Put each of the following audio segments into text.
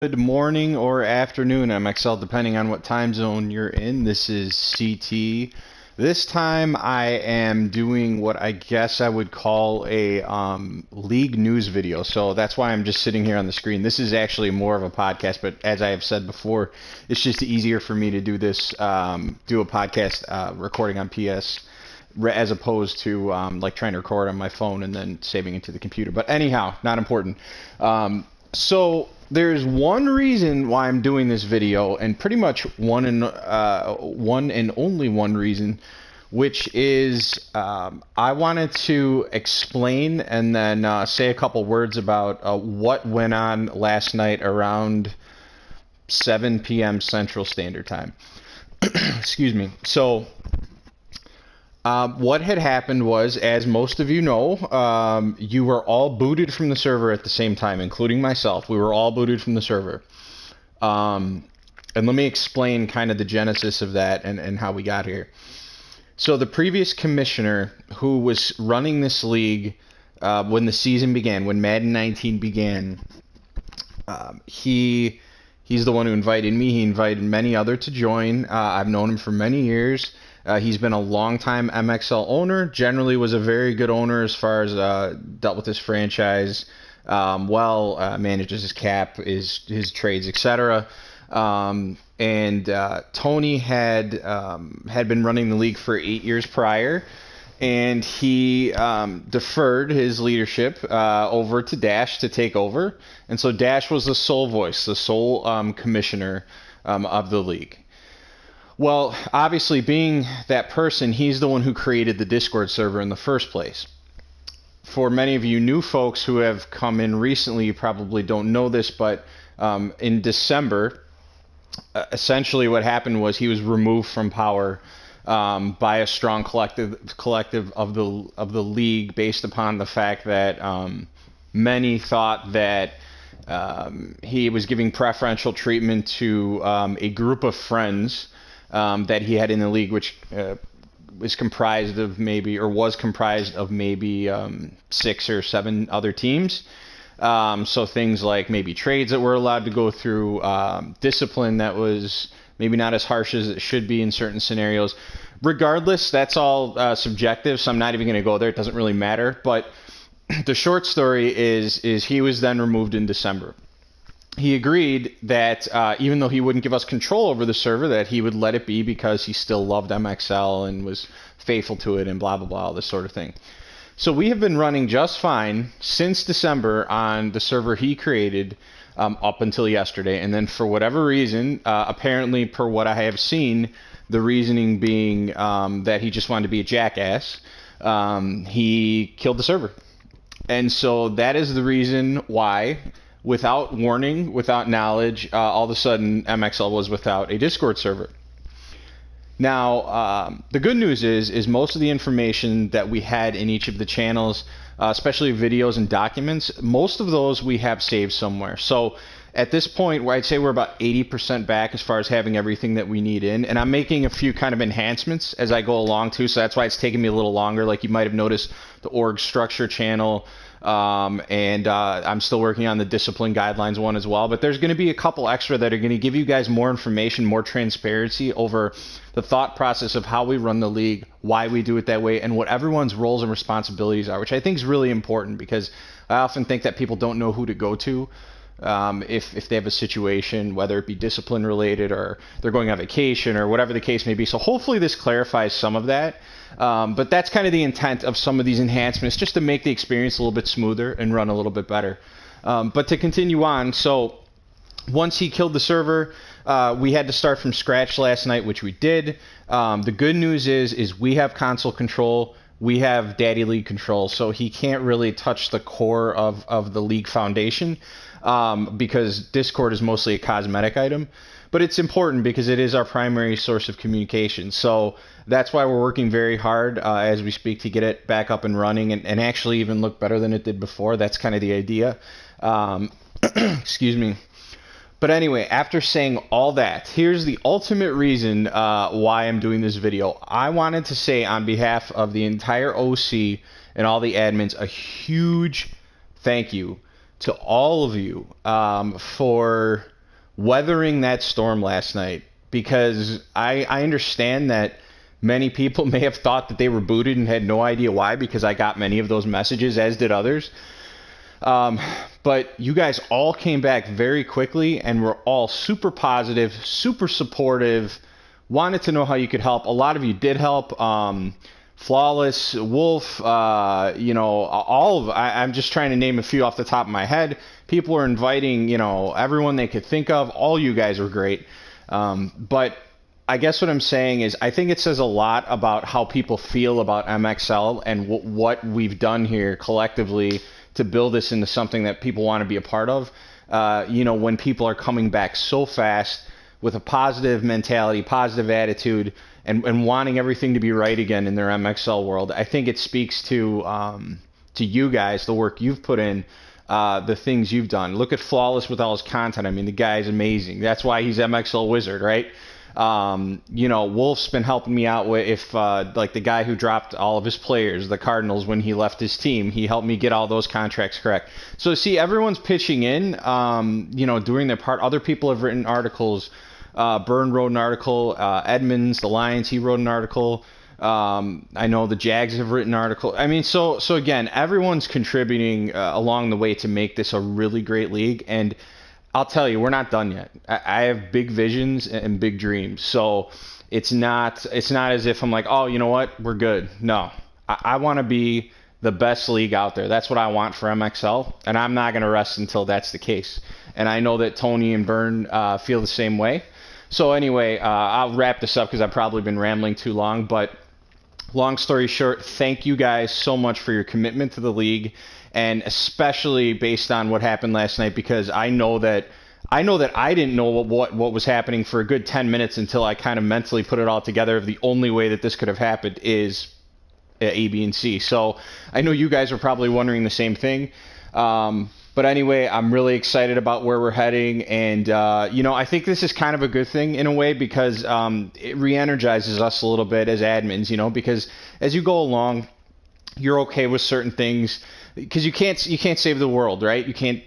Good morning or afternoon, MXL, depending on what time zone you're in. This is CT. This time I am doing what I guess I would call a league news video. So that's why I'm just sitting here on the screen. This is actually more of a podcast, but as I have said before, it's just easier for me to do this, do a podcast recording on PS as opposed to like trying to record on my phone and then saving it to the computer. But anyhow, not important. So there's one reason why I'm doing this video, and pretty much one and only one reason, which is I wanted to explain and then say a couple words about what went on last night around 7 p.m. Central Standard Time. Excuse me. So what had happened was, as most of you know, you were all booted from the server at the same time, including myself. We were all booted from the server. And let me explain kind of the genesis of that and how we got here. So the previous commissioner who was running this league when the season began, when Madden 19 began, he's the one who invited me. He invited many others to join. I've known him for many years. He's been a long-time MXL owner, generally was a very good owner as far as dealt with his franchise, manages his cap, his trades, etc. Tony had been running the league for 8 years prior, and he deferred his leadership over to Dash to take over. And so Dash was the sole voice, the sole commissioner of the league. Well, obviously, being that person, he's the one who created the Discord server in the first place. For many of you new folks who have come in recently, you probably don't know this, but in December, essentially what happened was he was removed from power by a strong collective of the league, based upon the fact that many thought that he was giving preferential treatment to a group of friends that he had in the league, which was comprised of maybe 6 or 7 other teams. So things like maybe trades that were allowed to go through, discipline that was maybe not as harsh as it should be in certain scenarios. Regardless, that's all subjective, so I'm not even going to go there. It doesn't really matter. But the short story is he was then removed in December. He agreed that even though he wouldn't give us control over the server, that he would let it be because he still loved MXL and was faithful to it and blah, blah, blah, all this sort of thing. So we have been running just fine since December on the server he created up until yesterday. And then for whatever reason, apparently per what I have seen, the reasoning being that he just wanted to be a jackass, he killed the server. And so that is the reason why, without warning, without knowledge, all of a sudden MXL was without a Discord server. Now, the good news is most of the information that we had in each of the channels, especially videos and documents, most of those we have saved somewhere. So at this point, where I'd say we're about 80% back as far as having everything that we need in, and I'm making a few kind of enhancements as I go along too, so that's why it's taking me a little longer. Like you might have noticed the org structure channel, I'm still working on the discipline guidelines one as well, but there's going to be a couple extra that are going to give you guys more information, more transparency over the thought process of how we run the league, why we do it that way, and what everyone's roles and responsibilities are, which I think is really important, because I often think that people don't know who to go to if they have a situation, whether it be discipline related or they're going on vacation or whatever the case may be. So hopefully this clarifies some of that. But that's kind of the intent of some of these enhancements, just to make the experience a little bit smoother and run a little bit better. But to continue on, so once he killed the server, we had to start from scratch last night, which we did. The good news is we have console control. We have Daddy League control, so he can't really touch the core of the league foundation, because Discord is mostly a cosmetic item. But it's important because it is our primary source of communication. So that's why we're working very hard as we speak to get it back up and running and actually even look better than it did before. That's kind of the idea. Excuse me. But anyway, after saying all that, here's the ultimate reason why I'm doing this video. I wanted to say on behalf of the entire OC and all the admins a huge thank you to all of you for weathering that storm last night, because I understand that many people may have thought that they were booted and had no idea why, because I got many of those messages, as did others. But you guys all came back very quickly and were all super positive, super supportive, wanted to know how you could help. A lot of you did help. Flawless, Wolf, all of, I'm just trying to name a few off the top of my head. People were inviting, everyone they could think of. All you guys were great. But I guess what I'm saying is I think it says a lot about how people feel about MXL and what we've done here collectively to build this into something that people want to be a part of. When people are coming back so fast with a positive mentality, positive attitude, and wanting everything to be right again in their MXL world, I think it speaks to you guys, the work you've put in, the things you've done. Look at Flawless with all his content. I mean, the guy's amazing. That's why he's MXL Wizard, right? Wolf's been helping me out with like the guy who dropped all of his players, the Cardinals, when he left his team. He helped me get all those contracts correct. So see, everyone's pitching in, doing their part. Other people have written articles. Byrne wrote an article. Edmonds, the Lions, he wrote an article. I know the Jags have written an article. I mean, so again, everyone's contributing along the way to make this a really great league. And I'll tell you, we're not done yet. I have big visions and big dreams. So it's not as if I'm like, oh, you know what, we're good. No, I want to be the best league out there. That's what I want for MXL, and I'm not going to rest until that's the case. And I know that Tony and Byrne feel the same way. So anyway, I'll wrap this up because I've probably been rambling too long. But long story short, thank you guys so much for your commitment to the league, and especially based on what happened last night, because I know that I didn't know what was happening for a good 10 minutes until I kind of mentally put it all together. The only way that this could have happened is A, B, and C. So I know you guys are probably wondering the same thing. But anyway, I'm really excited about where we're heading, and I think this is kind of a good thing in a way, because it re-energizes us a little bit as admins, because as you go along, you're okay with certain things, because you can't save the world, right? You can't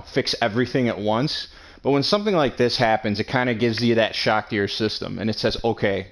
fix everything at once. But when something like this happens, it kind of gives you that shock to your system, and it says, okay,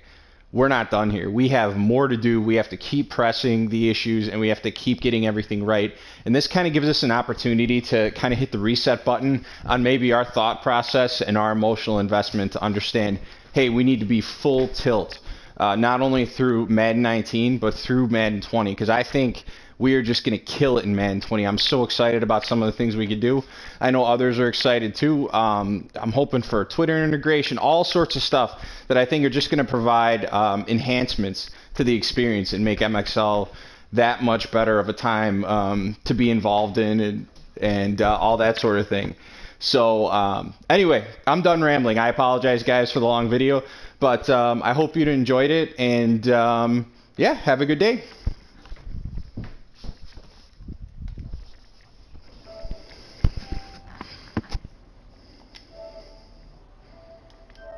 we're not done here. We have more to do. We have to keep pressing the issues, and we have to keep getting everything right. And this kind of gives us an opportunity to kind of hit the reset button on maybe our thought process and our emotional investment to understand, hey, we need to be full tilt, not only through Madden 19, but through Madden 20, because I think we are just going to kill it in Madden 20. I'm so excited about some of the things we could do. I know others are excited too. I'm hoping for Twitter integration, all sorts of stuff that I think are just going to provide enhancements to the experience and make MXL that much better of a time to be involved in, and all that sort of thing. So anyway, I'm done rambling. I apologize, guys, for the long video, but I hope you enjoyed it, and have a good day.